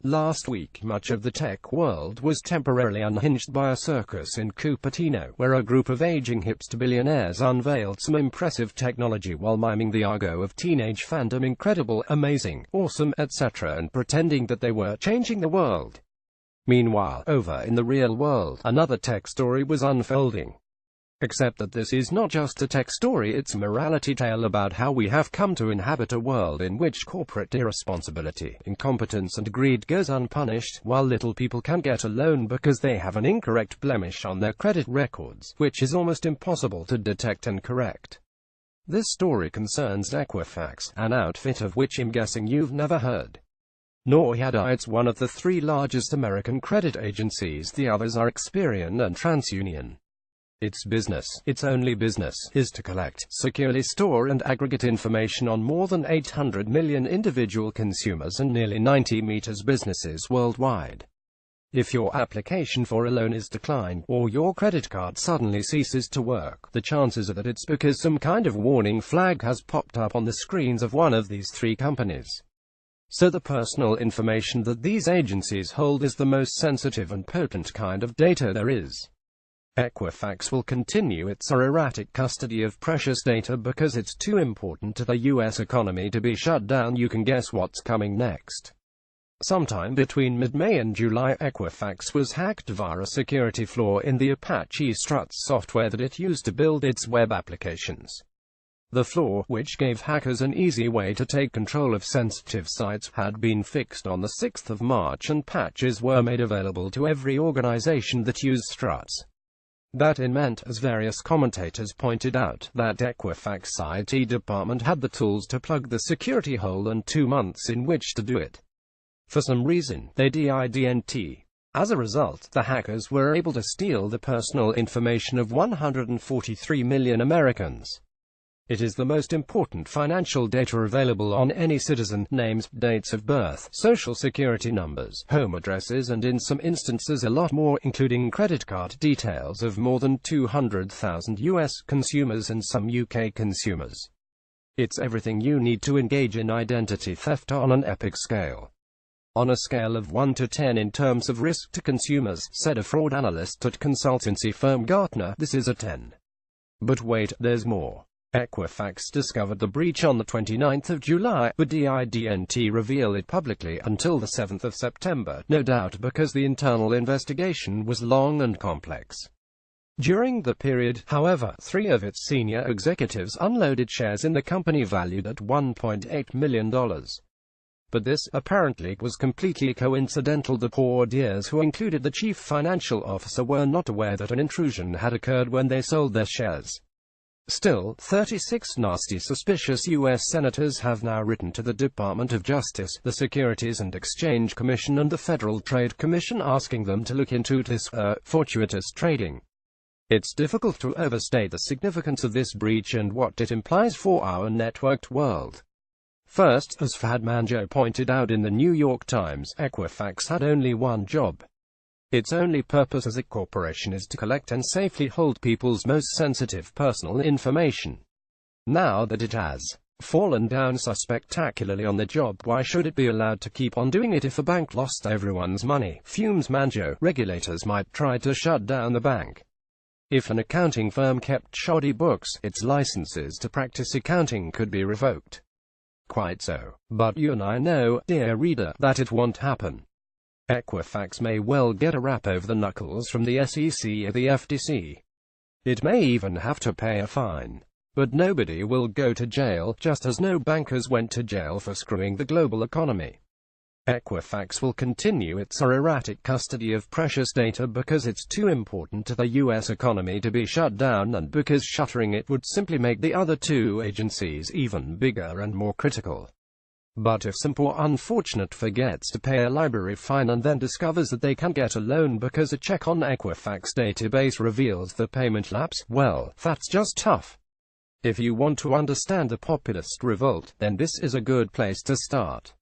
Last week, much of the tech world was temporarily unhinged by a circus in Cupertino, where a group of aging hipster billionaires unveiled some impressive technology while miming the argot of teenage fandom: incredible, amazing, awesome, etc., and pretending that they were changing the world. Meanwhile, over in the real world, another tech story was unfolding. Except that this is not just a tech story, it's a morality tale about how we have come to inhabit a world in which corporate irresponsibility, incompetence and greed goes unpunished, while little people can get a loan because they have an incorrect blemish on their credit records, which is almost impossible to detect and correct. This story concerns Equifax, an outfit of which I'm guessing you've never heard. Nor had I. It's one of the three largest American credit agencies. The others are Experian and TransUnion. Its business, its only business, is to collect, securely store and aggregate information on more than 800 million individual consumers and nearly 90 million businesses worldwide. If your application for a loan is declined, or your credit card suddenly ceases to work, the chances are that it's because some kind of warning flag has popped up on the screens of one of these three companies. So the personal information that these agencies hold is the most sensitive and potent kind of data there is. Equifax will continue its erratic custody of precious data because it's too important to the US economy to be shut down. You can guess what's coming next. Sometime between mid-May and July, Equifax was hacked via a security flaw in the Apache Struts software that it used to build its web applications. The flaw, which gave hackers an easy way to take control of sensitive sites, had been fixed on the 6th of March, and patches were made available to every organization that used Struts. That meant, as various commentators pointed out, that Equifax IT department had the tools to plug the security hole and 2 months in which to do it. For some reason, they didn't. As a result, the hackers were able to steal the personal information of 143 million Americans. It is the most important financial data available on any citizen: names, dates of birth, social security numbers, home addresses, and in some instances a lot more, including credit card details of more than 200,000 US consumers and some UK consumers. It's everything you need to engage in identity theft on an epic scale. On a scale of 1 to 10 in terms of risk to consumers, said a fraud analyst at consultancy firm Gartner, this is a 10. But wait, there's more. Equifax discovered the breach on the 29th of July, but didn't reveal it publicly until the 7th of September, no doubt because the internal investigation was long and complex. During the period, however, 3 of its senior executives unloaded shares in the company valued at $1.8 million. But this, apparently, was completely coincidental. The poor dears, who included the chief financial officer, were not aware that an intrusion had occurred when they sold their shares. Still, 36 nasty, suspicious U.S. senators have now written to the Department of Justice, the Securities and Exchange Commission, and the Federal Trade Commission asking them to look into this, fortuitous trading. It's difficult to overstate the significance of this breach and what it implies for our networked world. First, as Fahad Manjoo pointed out in the New York Times, Equifax had only one job. Its only purpose as a corporation is to collect and safely hold people's most sensitive personal information. Now that it has fallen down so spectacularly on the job, why should it be allowed to keep on doing it? If a bank lost everyone's money, fumes Manjoo, regulators might try to shut down the bank. If an accounting firm kept shoddy books, its licenses to practice accounting could be revoked. Quite so. But you and I know, dear reader, that it won't happen. Equifax may well get a rap over the knuckles from the SEC or the FTC. It may even have to pay a fine. But nobody will go to jail, just as no bankers went to jail for screwing the global economy. Equifax will continue its erratic custody of precious data because it's too important to the US economy to be shut down, and because shuttering it would simply make the other two agencies even bigger and more critical. But if some poor unfortunate forgets to pay a library fine and then discovers that they can get a loan because a check on Equifax database reveals the payment lapse, well, that's just tough. If you want to understand the populist revolt, then this is a good place to start.